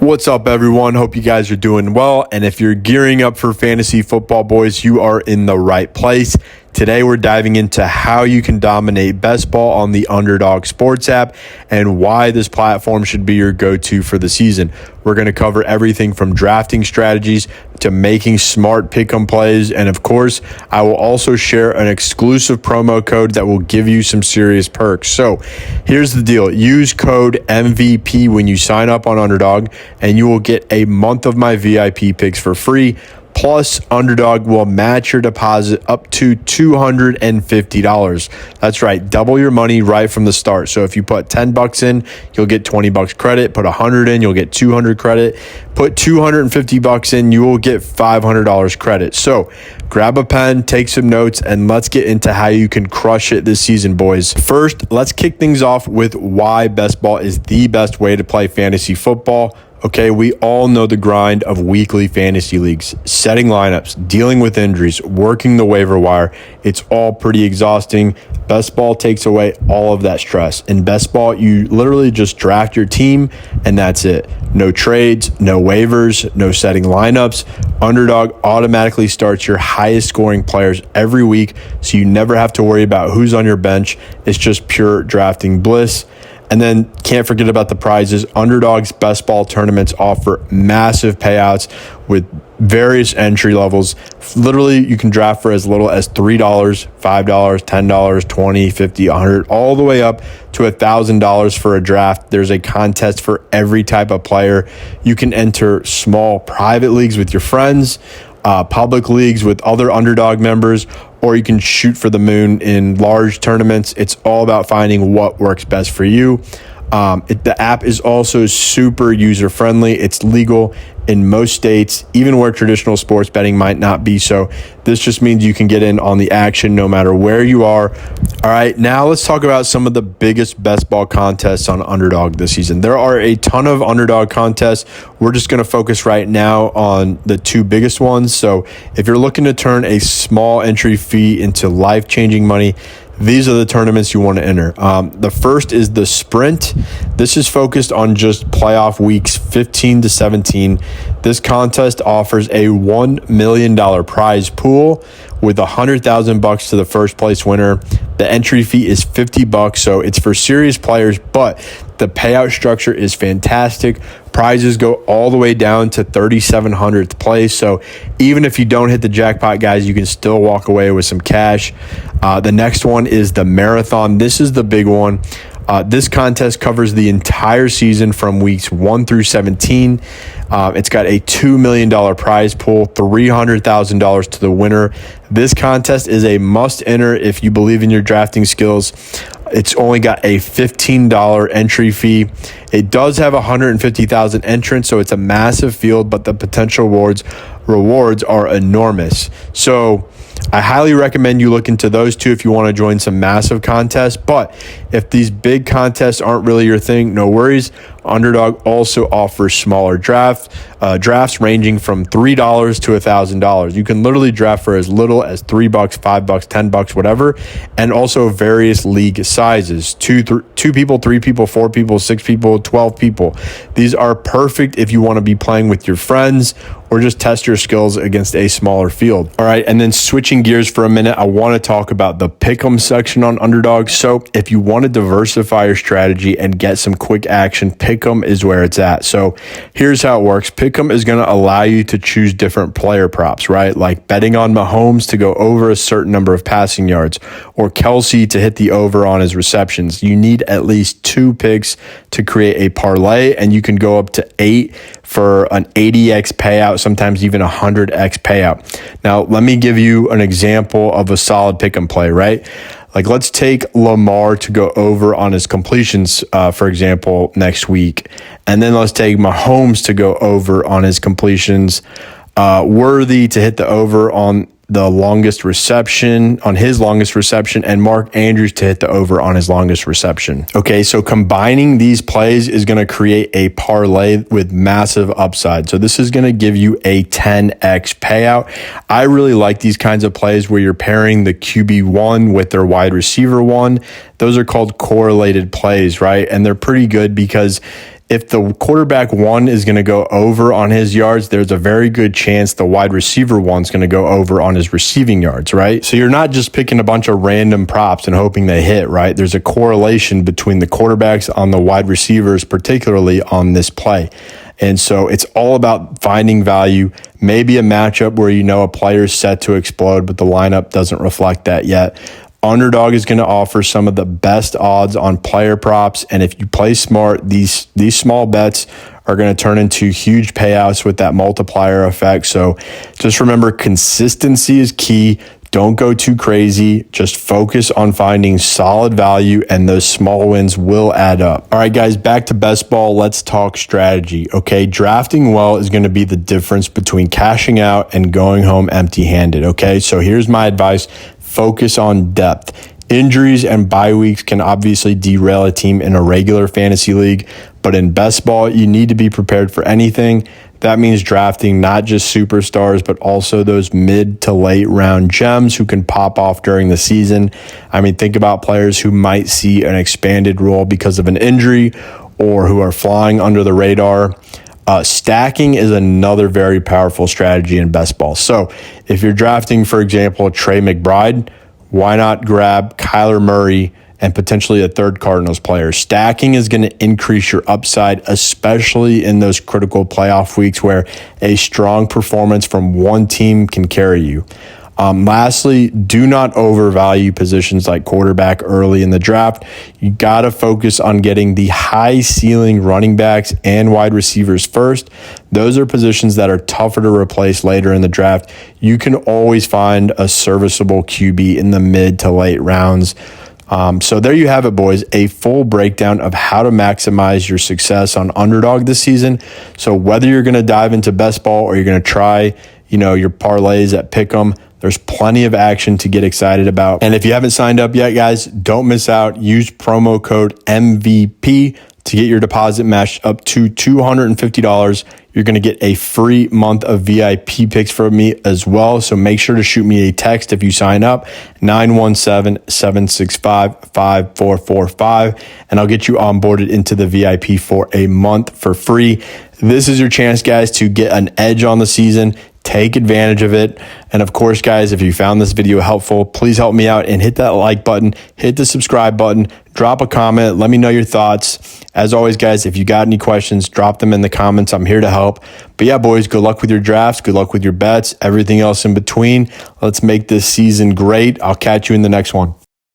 What's up, everyone? Hope you guys are doing well. And if you're gearing up for fantasy football, boys, you are in the right place. Today, we're diving into how you can dominate best ball on the Underdog Sports app and why this platform should be your go-to for the season. We're going to cover everything from drafting strategies to making smart pick-em plays. And of course, I will also share an exclusive promo code that will give you some serious perks. So here's the deal. Use code MVP when you sign up on Underdog, and you will get a month of my VIP picks for free. Plus, Underdog will match your deposit up to $250. That's right, double your money right from the start. So if you put $10 in, you'll get $20 credit. Put $100 in, you'll get $200 credit. Put $250 in, you will get $500 credit. So grab a pen, take some notes, and let's get into how you can crush it this season, boys. First, let's kick things off with why best ball is the best way to play fantasy football. Okay, we all know the grind of weekly fantasy leagues, setting lineups, dealing with injuries, working the waiver wire. It's all pretty exhausting. Best ball takes away all of that stress. In best ball, you literally just draft your team and that's it. No trades, no waivers, no setting lineups. Underdog automatically starts your highest scoring players every week, so you never have to worry about who's on your bench. It's just pure drafting bliss. And then can't forget about the prizes. Underdog's best ball tournaments offer massive payouts with various entry levels. Literally, you can draft for as little as $3, $5, $10, $20, $50, $100, all the way up to $1,000 for a draft. There's a contest for every type of player. You can enter small private leagues with your friends, public leagues with other Underdog members, or you can shoot for the moon in large tournaments. It's all about finding what works best for you. The app is also super user-friendly. It's legal in most states, even where traditional sports betting might not be. So this just means you can get in on the action no matter where you are. All right, now let's talk about some of the biggest best ball contests on Underdog this season. There are a ton of Underdog contests. We're just going to focus right now on the two biggest ones. So if you're looking to turn a small entry fee into life-changing money, these are the tournaments you want to enter. The first is the Sprint. This is focused on just playoff weeks 15 to 17. This contest offers a $1 million prize pool with $100,000 to the first place winner. The entry fee is $50, so it's for serious players, but the payout structure is fantastic. Prizes go all the way down to 3,700th place. So even if you don't hit the jackpot, guys, you can still walk away with some cash. The next one is the Marathon. This is the big one. This contest covers the entire season from weeks 1 through 17. It's got a $2 million prize pool, $300,000 to the winner. This contest is a must enter if you believe in your drafting skills. It's only got a $15 entry fee. It does have 150,000 entrants, so it's a massive field, but the potential rewards are enormous. So I highly recommend you look into those two if you want to join some massive contests. But if these big contests aren't really your thing, no worries. Underdog also offers smaller drafts ranging from $3 to $1,000. You can literally draft for as little as $3, $5, $10, whatever, and also various league sizes: two people, 3 people, 4 people, 6 people, 12 people. These are perfect if you want to be playing with your friends or just test your skills against a smaller field. All right, and then switching gears for a minute, I want to talk about the pick'em section on Underdog. So if you want to diversify your strategy and get some quick action, pick'em is where it's at. So here's how it works. Pick'em is going to allow you to choose different player props, right? Like betting on Mahomes to go over a certain number of passing yards, or Kelsey to hit the over on his receptions. You need at least 2 picks to create a parlay, and you can go up to 8 for an 80x payout, sometimes even 100x payout. Now, let me give you an example of a solid pick and play, right? Like, let's take Lamar to go over on his completions, for example, next week. And then let's take Mahomes to go over on his completions, Worthy to hit the over on the longest reception, on his longest reception, and Mark Andrews to hit the over on his longest reception. Okay, so combining these plays is going to create a parlay with massive upside. So this is going to give you a 10x payout. I really like these kinds of plays where you're pairing the QB1 with their wide receiver 1. Those are called correlated plays, right? And they're pretty good because if the quarterback one is going to go over on his yards, there's a very good chance the wide receiver one's going to go over on his receiving yards, right? So you're not just picking a bunch of random props and hoping they hit, right? There's a correlation between the quarterbacks on the wide receivers, particularly on this play. And so it's all about finding value, maybe a matchup where you know a player's set to explode, but the lineup doesn't reflect that yet. Underdog is going to offer some of the best odds on player props, and if you play smart, these small bets are going to turn into huge payouts with that multiplier effect. So just remember, consistency is key. Don't go too crazy. Just focus on finding solid value, and those small wins will add up. All right, guys, back to best ball. Let's talk strategy. Okay, drafting well is going to be the difference between cashing out and going home empty-handed. Okay, so here's my advice. Focus on depth. Injuries and bye weeks can obviously derail a team in a regular fantasy league, but in best ball, you need to be prepared for anything. That means drafting not just superstars, but also those mid to late round gems who can pop off during the season. I mean, think about players who might see an expanded role because of an injury or who are flying under the radar. Stacking is another very powerful strategy in best ball. So if you're drafting, for example, Trey McBride, why not grab Kyler Murray and potentially a third Cardinals player? Stacking is going to increase your upside, especially in those critical playoff weeks where a strong performance from one team can carry you. Lastly, do not overvalue positions like quarterback early in the draft. You got to focus on getting the high ceiling running backs and wide receivers first. Those are positions that are tougher to replace later in the draft. You can always find a serviceable QB in the mid to late rounds. So there you have it, boys, a full breakdown of how to maximize your success on Underdog this season. So whether you're going to dive into best ball or you're going to try, your parlays at Pick'em, there's plenty of action to get excited about. And if you haven't signed up yet, guys, don't miss out. Use promo code MVP to get your deposit matched up to $250. You're going to get a free month of VIP picks from me as well. So make sure to shoot me a text if you sign up, 917-765-5445, and I'll get you onboarded into the VIP for a month for free. This is your chance, guys, to get an edge on the season. Take advantage of it. And of course, guys, if you found this video helpful, please help me out and hit that like button, hit the subscribe button, drop a comment, let me know your thoughts. As always, guys, if you got any questions, drop them in the comments. I'm here to help. But yeah, boys, good luck with your drafts. Good luck with your bets, everything else in between. Let's make this season great. I'll catch you in the next one.